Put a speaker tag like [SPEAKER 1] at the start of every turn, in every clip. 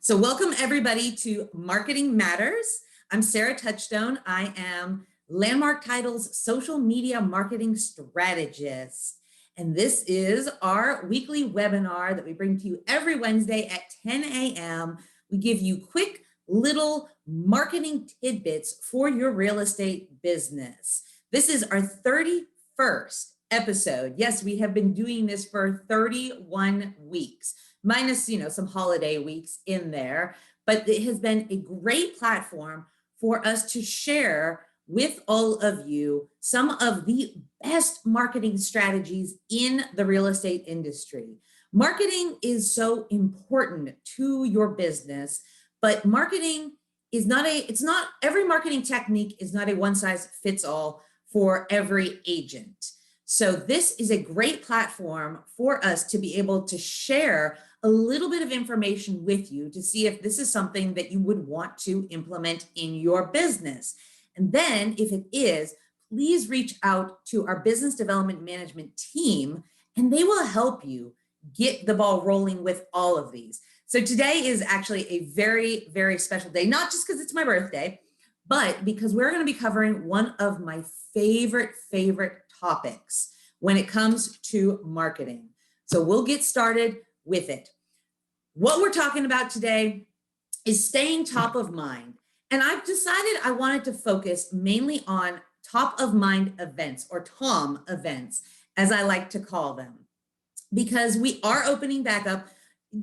[SPEAKER 1] So welcome everybody to Marketing Matters. I'm Sarah Touchstone. I am Landmark Title's social media marketing strategist. And this is our weekly webinar that we bring to you every Wednesday at 10 a.m. We give you quick little marketing tidbits for your real estate business. This is our 31st episode. Yes, we have been doing this for 31 weeks. Minus, some holiday weeks in there, but it has been a great platform for us to share with all of you some of the best marketing strategies in the real estate industry. Marketing is so important to your business, but marketing is every marketing technique is not a one size fits all for every agent. So this is a great platform for us to be able to share a little bit of information with you to see if this is something that you would want to implement in your business. And then if it is, please reach out to our business development management team and they will help you get the ball rolling with all of these. So today is actually a very, very special day, not just because it's my birthday, but because we're going to be covering one of my favorite topics when it comes to marketing. So we'll get started with it. What we're talking about today is staying top of mind. And I've decided I wanted to focus mainly on top of mind events, or TOM events, as I like to call them, because we are opening back up.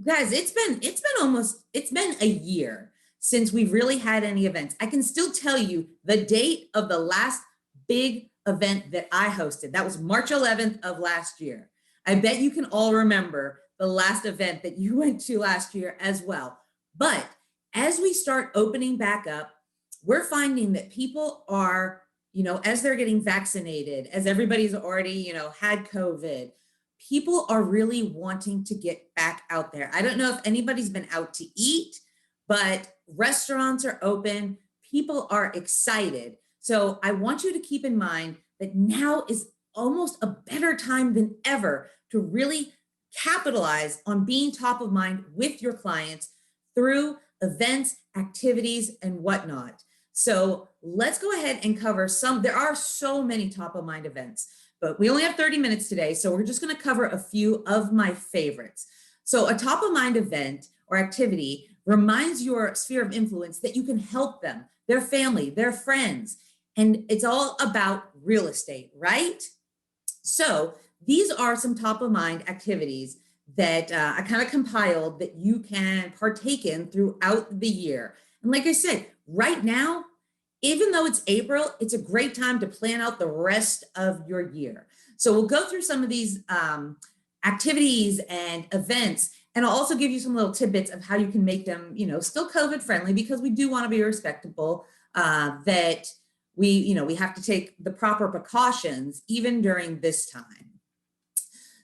[SPEAKER 1] Guys, it's been a year since we've really had any events. I can still tell you the date of the last big event that I hosted. That was March 11th of last year. I bet you can all remember the last event that you went to last year as well. But as we start opening back up, we're finding that people are, as they're getting vaccinated, as everybody's already, had COVID, people are really wanting to get back out there. I don't know if anybody's been out to eat, but restaurants are open. People are excited. So I want you to keep in mind that now is almost a better time than ever to really capitalize on being top of mind with your clients through events, activities, and whatnot. So let's go ahead and cover some. There are so many top of mind events, but we only have 30 minutes today. So we're just going to cover a few of my favorites. So a top of mind event or activity reminds your sphere of influence that you can help them, their family, their friends, and it's all about real estate, right? So these are some top of mind activities that I kind of compiled that you can partake in throughout the year. And like I said, right now, even though it's April, it's a great time to plan out the rest of your year. So we'll go through some of these activities and events, and I'll also give you some little tidbits of how you can make them, still COVID friendly, because we do want to be respectable, that we have to take the proper precautions even during this time.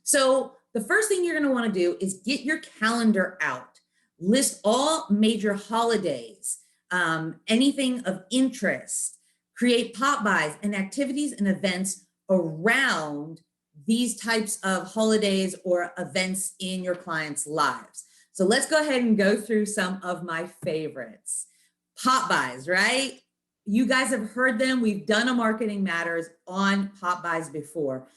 [SPEAKER 1] So the first thing you're going to want to do is get your calendar out. List all major holidays, anything of interest. Create pop-bys and activities and events around these types of holidays or events in your clients' lives. So let's go ahead and go through some of my favorites. Pop-bys, right? You guys have heard them. We've done a Marketing Matters on pop-bys before.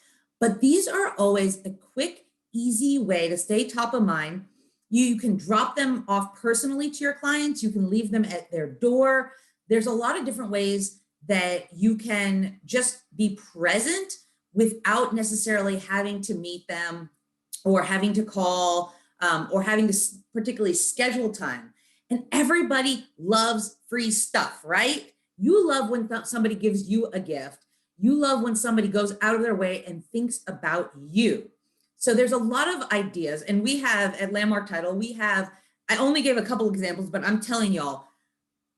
[SPEAKER 1] But these are always a quick, easy way to stay top of mind. You can drop them off personally to your clients. You can leave them at their door. There's a lot of different ways that you can just be present without necessarily having to meet them or having to call or having to particularly schedule time. And everybody loves free stuff, right? You love when somebody gives you a gift. You love when somebody goes out of their way and thinks about you. So there's a lot of ideas, and we have at Landmark Title, I only gave a couple examples, but I'm telling y'all,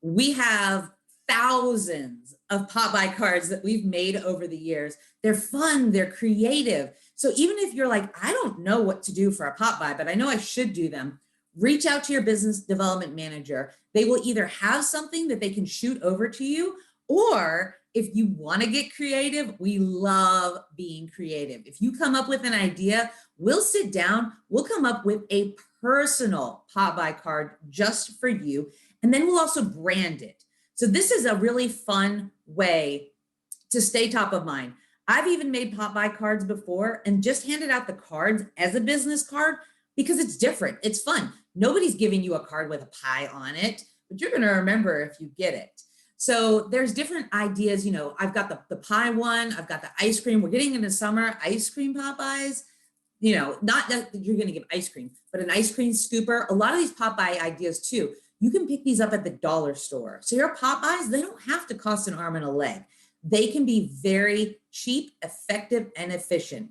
[SPEAKER 1] we have thousands of pop-by cards that we've made over the years. They're fun, they're creative. So even if you're like, I don't know what to do for a pop-by, but I know I should do them, reach out to your business development manager. They will either have something that they can shoot over to you, or if you want to get creative, we love being creative. If you come up with an idea, we'll sit down, we'll come up with a personal pop-by card just for you, and then we'll also brand it. So this is a really fun way to stay top of mind. I've even made pop-by cards before and just handed out the cards as a business card because it's different. It's fun. Nobody's giving you a card with a pie on it, but you're going to remember if you get it. So there's different ideas. You know, I've got the pie one. I've got the ice cream. We're getting into summer, ice cream Popeyes. You know, not that you're going to give ice cream, but an ice cream scooper. A lot of these Popeye ideas too, you can pick these up at the dollar store. So your Popeyes, they don't have to cost an arm and a leg. They can be very cheap, effective, and efficient.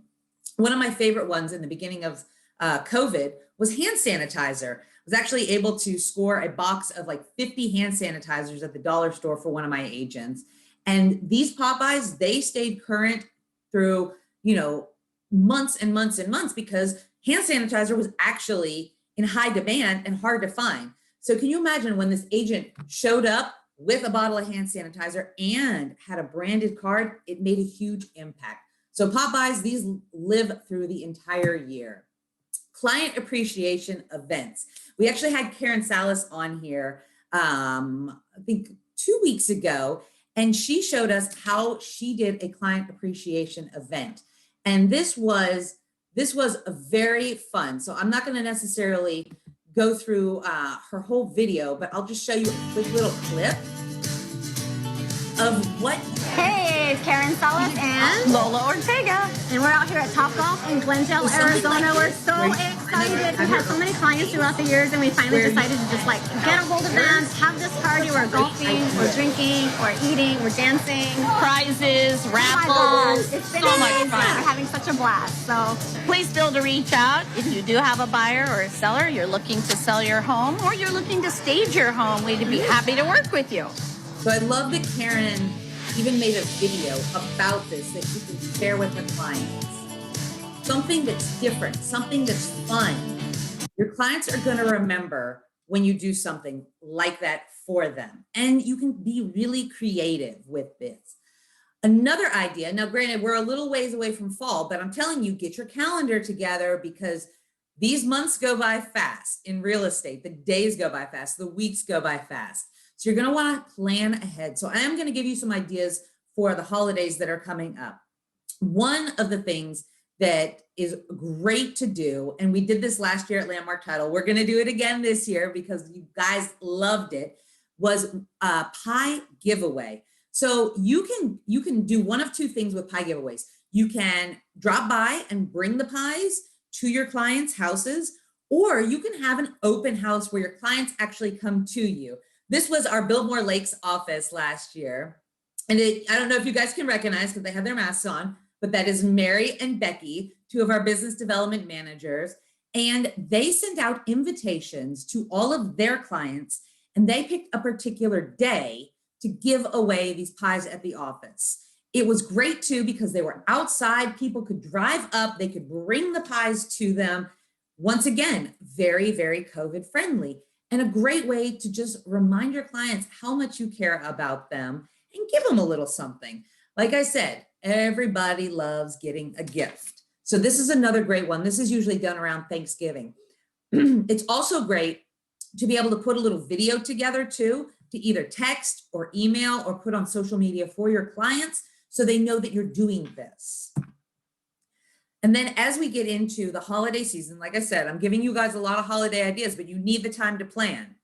[SPEAKER 1] One of my favorite ones in the beginning of COVID was hand sanitizer. I was actually able to score a box of like 50 hand sanitizers at the dollar store for one of my agents. And these Popeyes, they stayed current through, you know, months and months and months because hand sanitizer was actually in high demand and hard to find. So can you imagine when this agent showed up with a bottle of hand sanitizer and had a branded card, it made a huge impact. So Popeyes, these live through the entire year. Client appreciation events. We actually had Karen Salas on here, I think 2 weeks ago, and she showed us how she did a client appreciation event. And this was a very fun. So I'm not going to necessarily go through her whole video, but I'll just show you a quick little clip of what.
[SPEAKER 2] Hey, it's Karen Salas and
[SPEAKER 3] Lola Ortega.
[SPEAKER 2] And we're out here at Topgolf in Glendale, Arizona. We're so excited. We've had so many clients throughout the years, and we finally decided to just like get a hold of them, have this party. We're golfing, we're drinking, we're eating, we're dancing.
[SPEAKER 3] Prizes,
[SPEAKER 2] Oh
[SPEAKER 3] raffles,
[SPEAKER 2] it's been
[SPEAKER 3] so much
[SPEAKER 2] amazing.
[SPEAKER 3] fun.
[SPEAKER 2] We're having such a blast. So
[SPEAKER 3] Please feel to reach out if you do have a buyer or a seller, you're looking to sell your home, or you're looking to stage your home. We'd be happy to work with you.
[SPEAKER 1] So I love that Karen even made a video about this that you can share with the clients. Something that's different, something that's fun. Your clients are going to remember when you do something like that for them. And you can be really creative with this. Another idea, now granted, we're a little ways away from fall, but I'm telling you, get your calendar together because these months go by fast in real estate. The days go by fast, the weeks go by fast. So you're going to want to plan ahead. So I am going to give you some ideas for the holidays that are coming up. One of the things that is great to do, and we did this last year at Landmark Title, we're going to do it again this year because you guys loved it, was a pie giveaway. So you can do one of two things with pie giveaways. You can drop by and bring the pies to your clients' houses, or you can have an open house where your clients actually come to you. This was our Biltmore Lakes office last year. And I don't know if you guys can recognize because they have their masks on, but that is Mary and Becky, two of our business development managers. And they sent out invitations to all of their clients, and they picked a particular day to give away these pies at the office. It was great too because they were outside. People could drive up, they could bring the pies to them. Once again, very, very COVID friendly. And a great way to just remind your clients how much you care about them and give them a little something. Like I said, everybody loves getting a gift. So this is another great one. This is usually done around Thanksgiving. It's also great to be able to put a little video together too, to either text or email or put on social media for your clients so they know that you're doing this. And then as we get into the holiday season, like I said, I'm giving you guys a lot of holiday ideas, but you need the time to plan.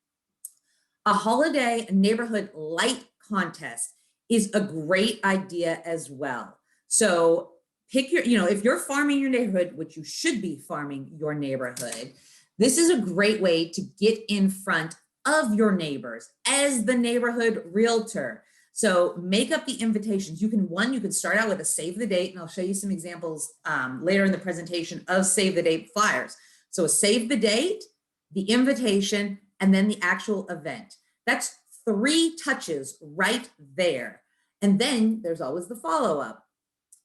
[SPEAKER 1] A holiday neighborhood light contest is a great idea as well. So pick your, if you're farming your neighborhood, which you should be farming your neighborhood, this is a great way to get in front of your neighbors as the neighborhood realtor. So make up the invitations. You can start out with a save the date, and I'll show you some examples later in the presentation of save the date flyers. So a save the date, the invitation, and then the actual event. That's 3 touches right there. And then there's always the follow-up.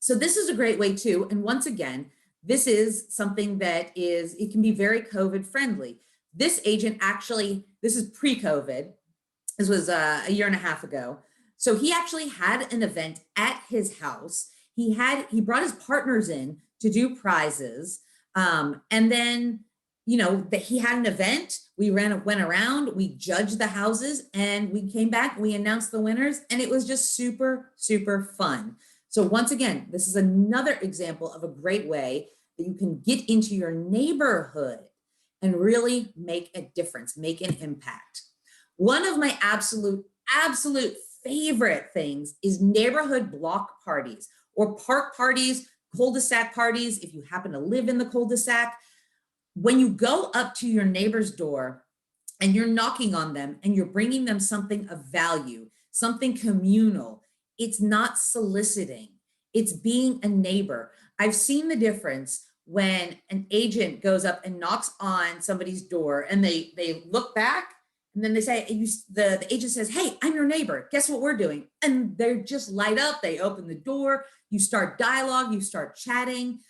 [SPEAKER 1] So this is a great way too. And once again, this is something that it can be very COVID friendly. This agent actually, this is pre-COVID. This was a year and a half ago. So he actually had an event at his house. He brought his partners in to do prizes. And then, that he had an event. We went around, we judged the houses, and we came back, we announced the winners, and it was just super, super fun. So once again, this is another example of a great way that you can get into your neighborhood and really make a difference, make an impact. One of my absolute favorite things is neighborhood block parties or park parties, cul-de-sac parties, if you happen to live in the cul-de-sac. When you go up to your neighbor's door and you're knocking on them and you're bringing them something of value, something communal, it's not soliciting, it's being a neighbor. I've seen the difference when an agent goes up and knocks on somebody's door and they look back and then they say, the agent says, "Hey, I'm your neighbor. Guess what we're doing?" And they're just light up. They open the door, you start dialogue, you start chatting.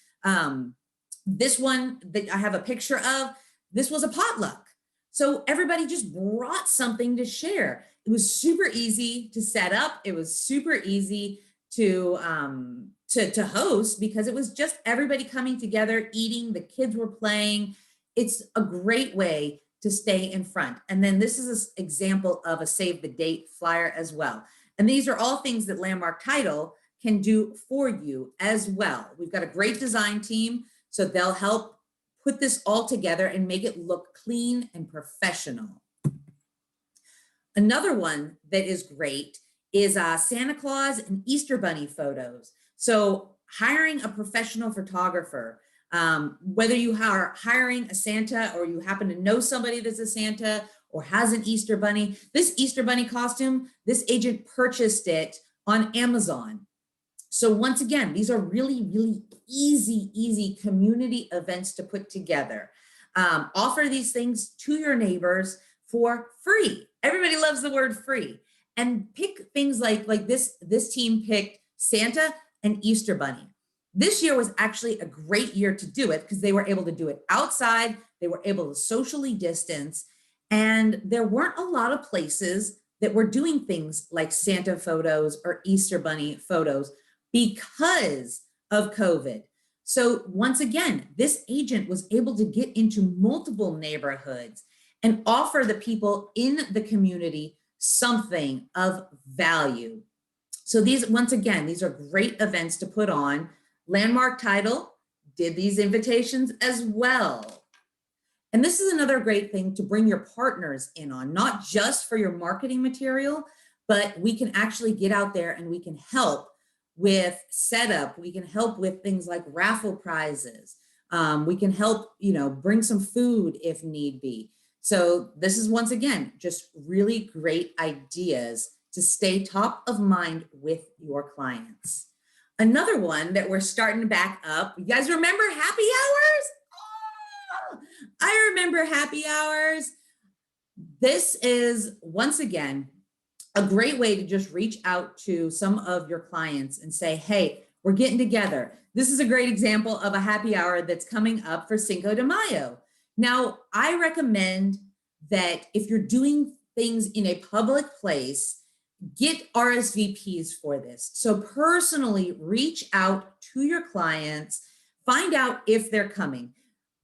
[SPEAKER 1] This one that I have a picture of, this was a potluck. So everybody just brought something to share. It was super easy to set up. It was super easy to host because it was just everybody coming together, eating, the kids were playing. It's a great way to stay in front. And then this is an example of a save the date flyer as well. And these are all things that Landmark Title can do for you as well. We've got a great design team, so they'll help put this all together and make it look clean and professional. Another one that is great is Santa Claus and Easter Bunny photos. So hiring a professional photographer, whether you are hiring a Santa or you happen to know somebody that's a Santa or has an Easter Bunny, this Easter Bunny costume, this agent purchased it on Amazon. So once again, these are really, really easy community events to put together. Offer these things to your neighbors for free. Everybody loves the word free. And pick things like this team picked Santa and Easter Bunny. This year was actually a great year to do it because they were able to do it outside. They were able to socially distance. And there weren't a lot of places that were doing things like Santa photos or Easter Bunny photos because of COVID. So once again, this agent was able to get into multiple neighborhoods and offer the people in the community something of value. So once again, these are great events to put on. Landmark Title did these invitations as well. And this is another great thing to bring your partners in on, not just for your marketing material, but we can actually get out there and we can help with setup. We can help with things like raffle prizes. We can help, bring some food if need be. So this is, once again, just really great ideas to stay top of mind with your clients. Another one that we're starting to back up. You guys remember happy hours? Oh, I remember happy hours. This is, once again, a great way to just reach out to some of your clients and say, "Hey, we're getting together." This is a great example of a happy hour that's coming up for Cinco de Mayo. Now, I recommend that if you're doing things in a public place, get RSVPs for this. So personally reach out to your clients, find out if they're coming.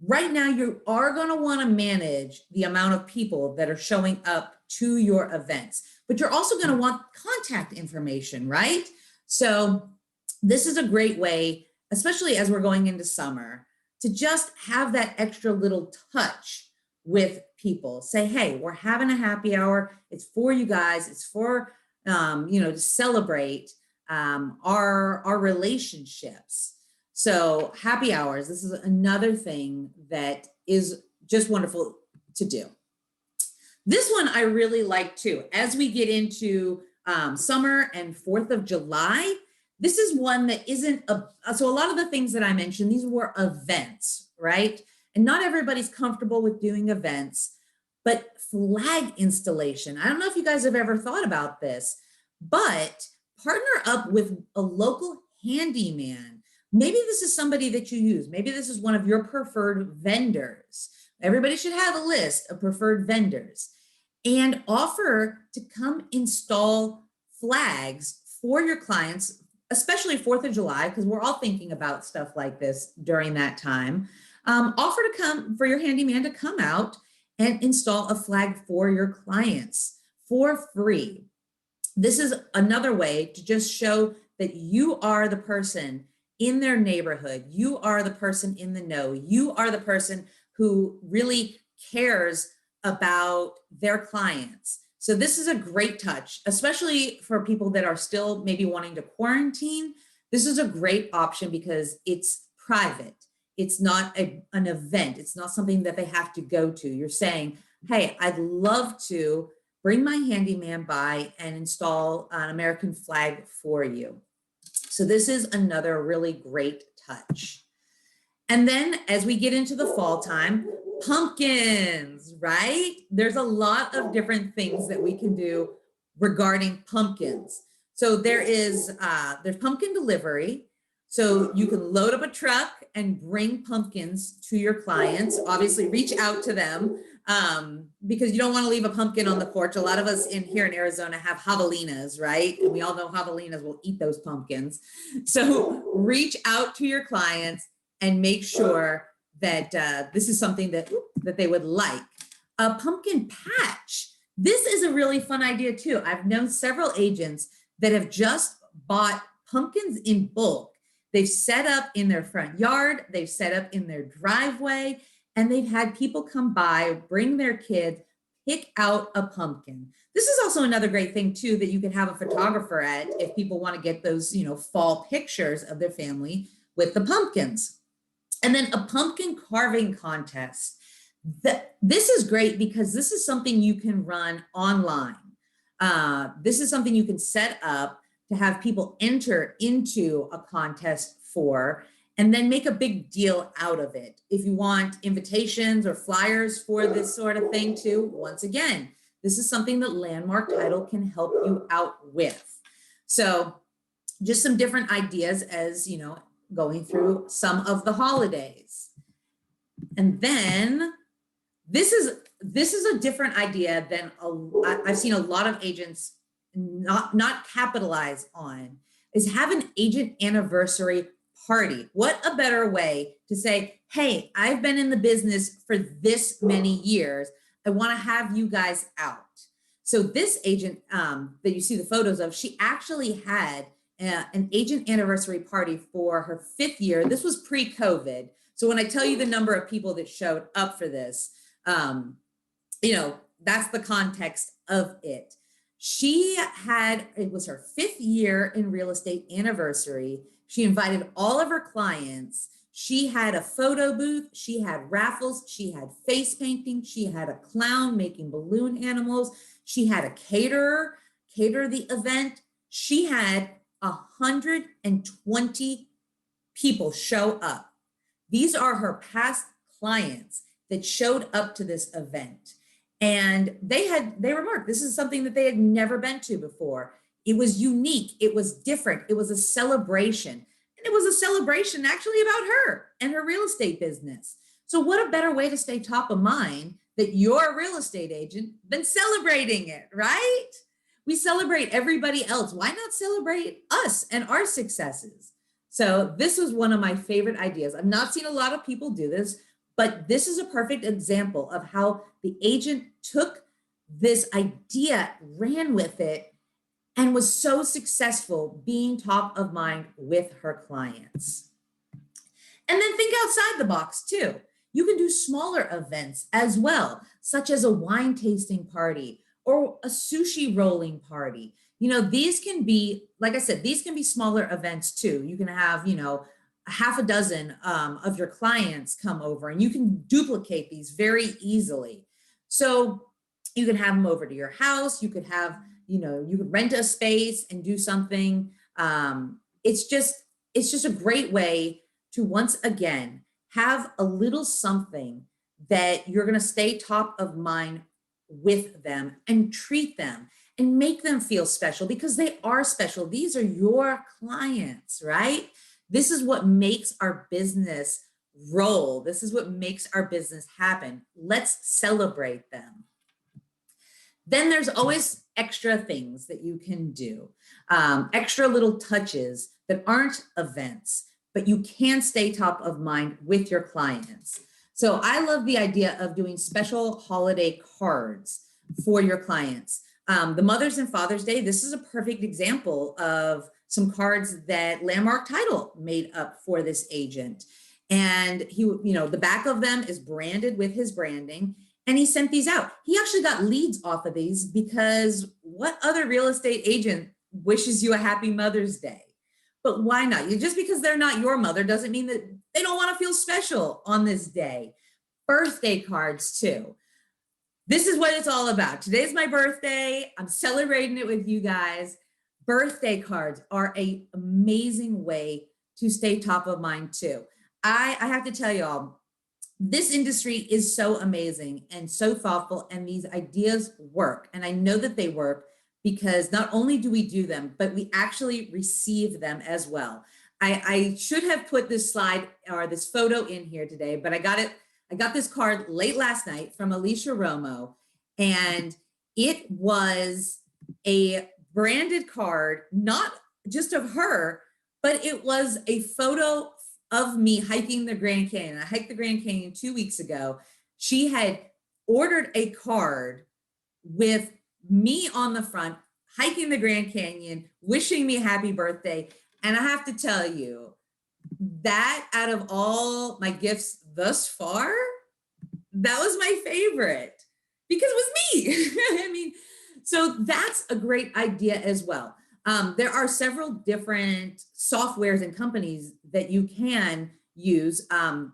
[SPEAKER 1] Right now, you are going to want to manage the amount of people that are showing up to your events, but you're also going to want contact information, right? So this is a great way, especially as we're going into summer, to just have that extra little touch with people. Say, "Hey, we're having a happy hour. It's for you guys. It's for, to celebrate our relationships." So happy hours, this is another thing that is just wonderful to do. This one I really like too. As we get into summer and 4th of July, this is one that isn't, so a lot of the things that I mentioned, these were events, right? And not everybody's comfortable with doing events, but flag installation. I don't know if you guys have ever thought about this, but partner up with a local handyman. Maybe this is somebody that you use. Maybe this is one of your preferred vendors. Everybody should have a list of preferred vendors, and offer to come install flags for your clients, especially 4th of July, because we're all thinking about stuff like this during that time. Offer to come for your handyman to come out and install a flag for your clients for free. This is another way to just show that you are the person in their neighborhood. You are the person in the know. You are the person who really cares about their clients. So this is a great touch, especially for people that are still maybe wanting to quarantine. This is a great option because it's private. It's not an event. It's not something that they have to go to. You're saying, hey, I'd love to bring my handyman by and install an American flag for you. So this is another really great touch. And then as we get into the fall time, pumpkins, right? There's a lot of different things that we can do regarding pumpkins. So there's pumpkin delivery. So you can load up a truck and bring pumpkins to your clients. Obviously reach out to them because you don't want to leave a pumpkin on the porch. A lot of us here in Arizona have javelinas, right? And we all know javelinas will eat those pumpkins. So reach out to your clients and make sure that this is something that they would like. A pumpkin patch. This is a really fun idea too. I've known several agents that have just bought pumpkins in bulk. They've set up in their front yard, they've set up in their driveway, and they've had people come by, bring their kids, pick out a pumpkin. This is also another great thing too, that you can have a photographer at if people want to get those, fall pictures of their family with the pumpkins. And then a pumpkin carving contest. This is great because this is something you can run online. This is something you can set up to have people enter into a contest for, and then make a big deal out of it. If you want invitations or flyers for this sort of thing too, once again, this is something that Landmark Title can help you out with. So just some different ideas as, going through some of the holidays. And then this is a different idea than I've seen a lot of agents not capitalize on, is have an agent anniversary party. What a better way to say, hey, I've been in the business for this many years. I want to have you guys out. So this agent that you see the photos of, she actually had an agent anniversary party for her 5th year. This was pre-COVID. So when I tell you the number of people that showed up for this, that's the context of it. It was her 5th year in real estate anniversary. She invited all of her clients. She had a photo booth. She had raffles. She had face painting. She had a clown making balloon animals. She had a caterer cater the event. She had 120 people show up. These are her past clients that showed up to this event. And they remarked, this is something that they had never been to before. It was unique. It was different. It was a celebration. And it was a celebration actually about her and her real estate business. So what a better way to stay top of mind that you're a real estate agent than celebrating it, right? We celebrate everybody else. Why not celebrate us and our successes? So this was one of my favorite ideas. I've not seen a lot of people do this, but this is a perfect example of how the agent took this idea, ran with it, and was so successful being top of mind with her clients. And then think outside the box too. You can do smaller events as well, such as a wine tasting party or a sushi rolling party. These can be, like I said, these can be smaller events too. You can have, a half a dozen of your clients come over, and you can duplicate these very easily. So you can have them over to your house. You could have, you could rent a space and do something. It's just a great way to, once again, have a little something that you're going to stay top of mind with them and treat them and make them feel special, because they are special. These are your clients, right? This is what makes our business roll. This is what makes our business happen. Let's celebrate them. Then there's always extra things that you can do, extra little touches that aren't events, but you can stay top of mind with your clients. So I love the idea of doing special holiday cards for your clients. The Mother's and Father's Day, this is a perfect example of some cards that Landmark Title made up for this agent. And he, the back of them is branded with his branding, and he sent these out. He actually got leads off of these because what other real estate agent wishes you a happy Mother's Day? But why not? Just because they're not your mother doesn't mean that they don't want to feel special on this day. Birthday cards too. This is what it's all about. Today's my birthday. I'm celebrating it with you guys. Birthday cards are an amazing way to stay top of mind too. I have to tell y'all, this industry is so amazing and so thoughtful, and these ideas work. And I know that they work because not only do we do them, but we actually receive them as well. I should have put this slide or this photo in here today, but I got this card late last night from Alicia Romo, and it was a branded card, not just of her, but it was a photo of me hiking the Grand Canyon. I hiked the Grand Canyon 2 weeks ago. She had ordered a card with me on the front, hiking the Grand Canyon, wishing me happy birthday. And I have to tell you, that out of all my gifts thus far, that was my favorite because it was me. I mean, so that's a great idea as well. There are several different softwares and companies that you can use. I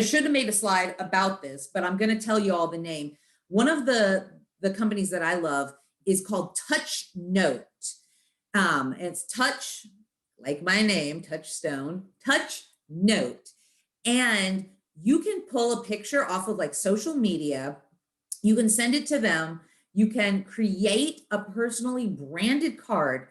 [SPEAKER 1] should have made a slide about this, but I'm going to tell you all the name. One of the companies that I love is called Touch Note. It's Touch, like my name, Touchstone, Touch Note. And you can pull a picture off of like social media. You can send it to them. You can create a personally branded card.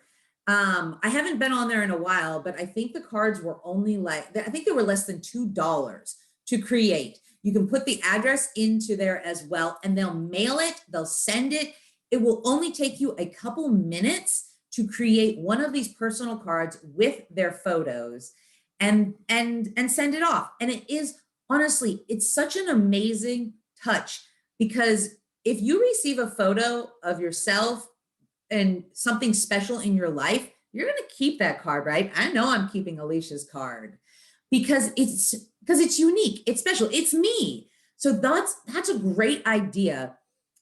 [SPEAKER 1] I haven't been on there in a while, but I think the cards were only I think they were less than $2 to create. You can put the address into there as well, and they'll mail it, they'll send it. It will only take you a couple minutes to create one of these personal cards with their photos and send it off. And it is, honestly, it's such an amazing touch, because if you receive a photo of yourself and something special in your life, you're going to keep that card, right? I know I'm keeping Alicia's card because it's unique, it's special, it's me. So that's a great idea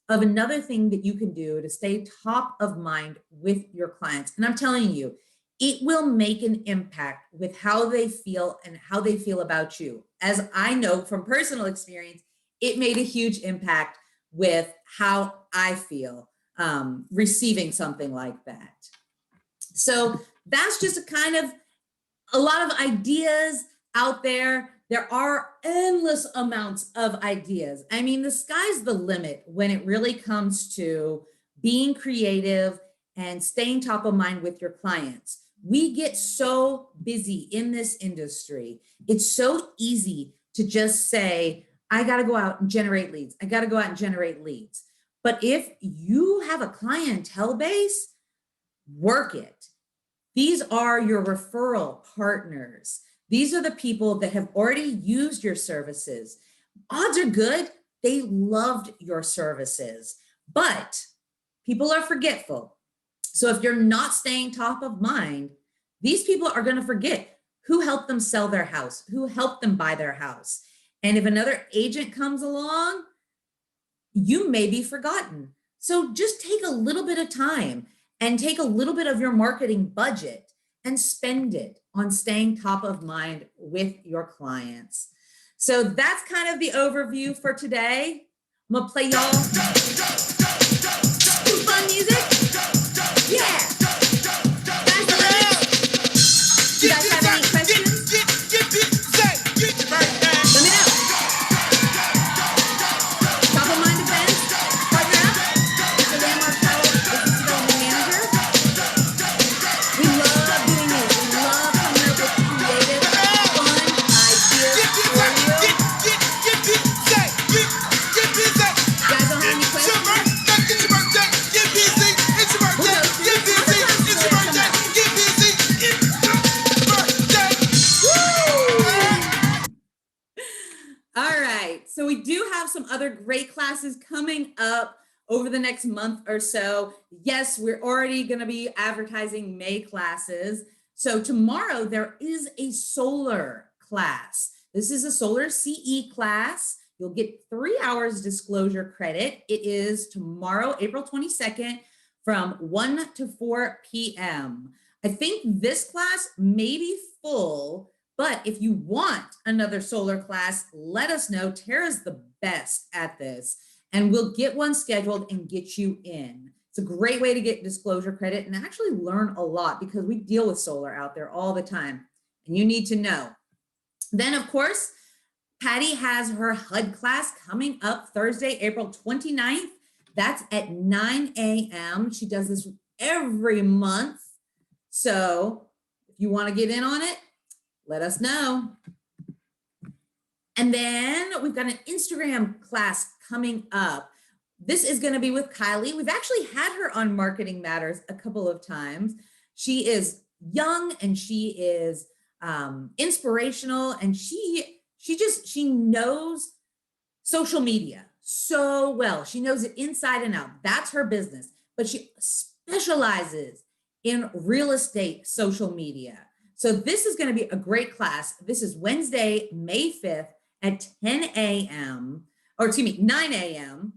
[SPEAKER 1] of another thing that you can do to stay top of mind with your clients. And I'm telling you, it will make an impact with how they feel and how they feel about you. As I know from personal experience, it made a huge impact with how I feel receiving something like that. So that's just a lot of ideas out there. There are endless amounts of ideas. I mean, the sky's the limit when it really comes to being creative and staying top of mind with your clients. We get so busy in this industry. It's so easy to just say, I got to go out and generate leads. I got to go out and generate leads. But if you have a clientele base, work it. These are your referral partners. These are the people that have already used your services. Odds are good, they loved your services, but people are forgetful. So if you're not staying top of mind, these people are going to forget who helped them sell their house, who helped them buy their house. And if another agent comes along, you may be forgotten. So just take a little bit of time and take a little bit of your marketing budget and spend it on staying top of mind with your clients. So that's kind of the overview for today. I'm gonna play y'all some fun music. Yeah. You guys have any questions? Let me know. Top of mind events, partner up with the Landmark Title Business Development Manager. We love doing this. We love coming up with creative, fun ideas for you. You guys don't have any questions? other great classes coming up over the next month or so. Yes, we're already going to be advertising May classes. So tomorrow there is a solar class. This is a solar CE class. You'll get 3 hours disclosure credit. It is tomorrow, April 22nd from 1 to 4 p.m. I think this class may be full, but if you want another solar class, let us know. Tara's the best at this, and we'll get one scheduled and get you in. It's a great way to get disclosure credit and actually learn a lot because we deal with solar out there all the time, and you need to know. Then, of course, Patty has her HUD class coming up Thursday, April 29th. That's at 9 a.m. She does this every month. So if you want to get in on it, let us know. And then we've got an Instagram class coming up. This is going to be with Kylie. We've actually had her on Marketing Matters a couple of times. She is young and she is inspirational, and she knows social media so well. She knows it inside and out. That's her business, but she specializes in real estate social media. So this is going to be a great class. This is Wednesday, May 5th at 10 a.m. or excuse me, 9 a.m.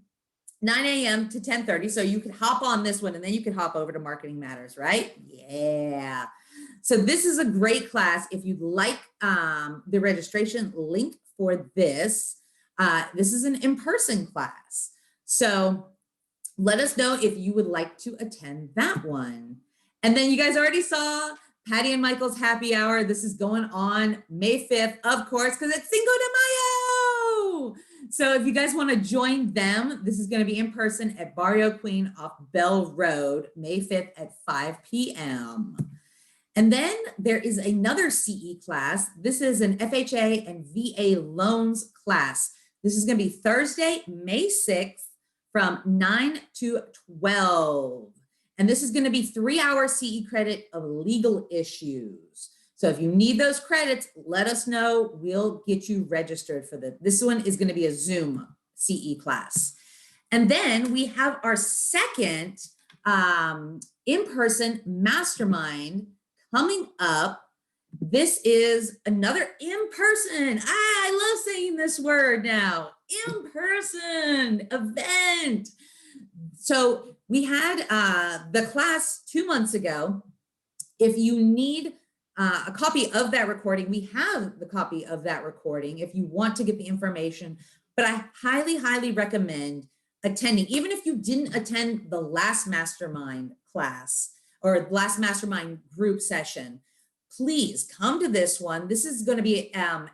[SPEAKER 1] 9 a.m. to 10:30. So you could hop on this one and then you could hop over to Marketing Matters, right? Yeah. So this is a great class. If you'd like the registration link for this, this is an in-person class. So let us know if you would like to attend that one. And then you guys already saw Patty and Michael's happy hour. This is going on May 5th, of course, because it's Cinco de Mayo. So if you guys want to join them, this is going to be in person at Barrio Queen off Bell Road, May 5th at 5 p.m. And then there is another CE class. This is an FHA and VA Loans class. This is going to be Thursday, May 6th from 9 to 12. And this is going to be 3 hour CE credit of legal issues. So if you need those credits, let us know. We'll get you registered for this one is going to be a Zoom CE class. And then we have our second in-person mastermind coming up. This is another in-person. I love saying this word now. In-person event. So we had the class 2 months ago. If you need a copy of that recording, we have the copy of that recording if you want to get the information. But I highly, highly recommend attending, even if you didn't attend the last mastermind class or last mastermind group session. Please come to this one. This is going to be at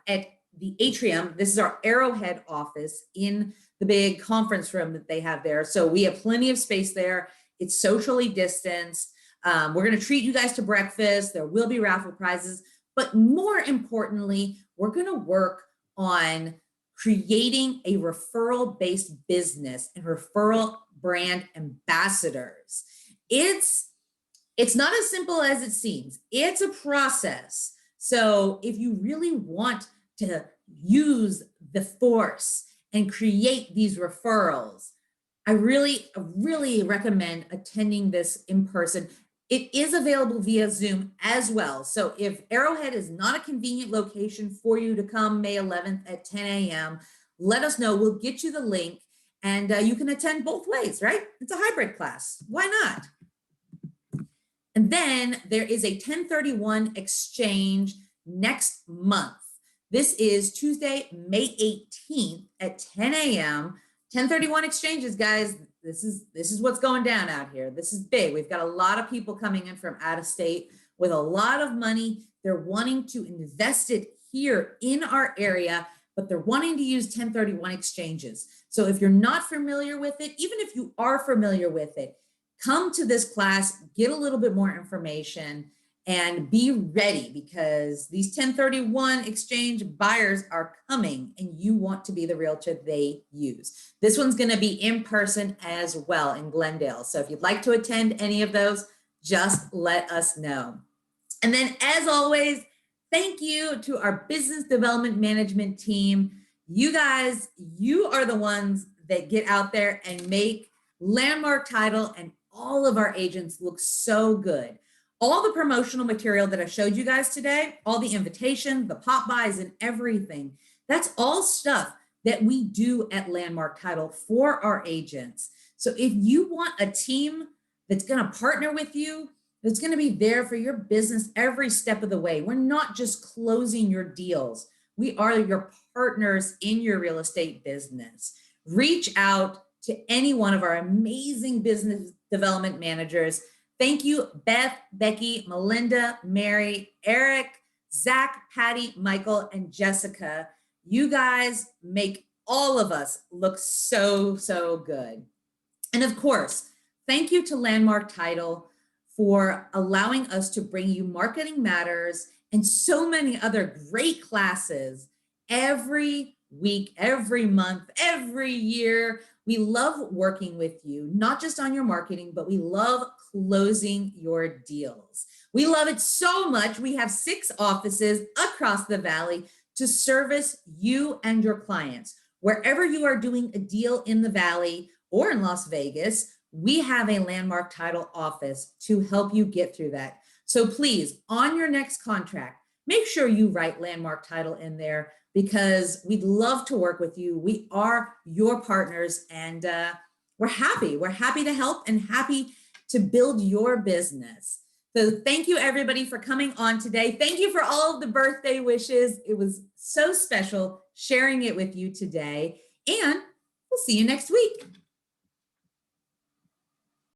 [SPEAKER 1] the atrium. This is our Arrowhead office in the big conference room that they have there. So we have plenty of space there. It's socially distanced. We're going to treat you guys to breakfast. There will be raffle prizes. But more importantly, we're going to work on creating a referral-based business and referral brand ambassadors. It's not as simple as it seems. It's a process. So if you really want to use the force and create these referrals, I really recommend attending this in person. It is available via Zoom as well. So if Arrowhead is not a convenient location for you to come May 11th at 10 a.m., let us know. We'll get you the link and you can attend both ways, right? It's a hybrid class. Why not? And then there is a 1031 exchange next month. This is Tuesday, May 18th at 10 a.m. 1031 exchanges, guys. This is what's going down out here. This is big. We've got a lot of people coming in from out of state with a lot of money. They're wanting to invest it here in our area, but they're wanting to use 1031 exchanges. So if you're not familiar with it, even if you are familiar with it, come to this class, get a little bit more information, and be ready because these 1031 exchange buyers are coming and you want to be the realtor they use. This one's going to be in person as well in Glendale. So if you'd like to attend any of those, just let us know. And then as always, thank you to our business development management team. You guys, you are the ones that get out there and make Landmark Title and all of our agents look so good. All the promotional material that I showed you guys today, all the invitation, the pop buys and everything, that's all stuff that we do at Landmark Title for our agents. So if you want a team that's going to partner with you, that's going to be there for your business every step of the way, we're not just closing your deals. We are your partners in your real estate business. Reach out to any one of our amazing business development managers. Thank you, Beth, Becky, Melinda, Mary, Eric, Zach, Patty, Michael, and Jessica. You guys make all of us look so, so good. And of course, thank you to Landmark Title for allowing us to bring you Marketing Matters and so many other great classes every week, every month, every year. We love working with you, not just on your marketing, but we love closing your deals. We love it so much. We have 6 offices across the valley to service you and your clients. Wherever you are doing a deal in the valley or in Las Vegas, we have a Landmark Title office to help you get through that. So please, on your next contract, make sure you write Landmark Title in there because we'd love to work with you. We are your partners and we're happy. We're happy to help and happy to build your business. So thank you everybody for coming on today. Thank you for all of the birthday wishes. It was so special sharing it with you today and we'll see you next week.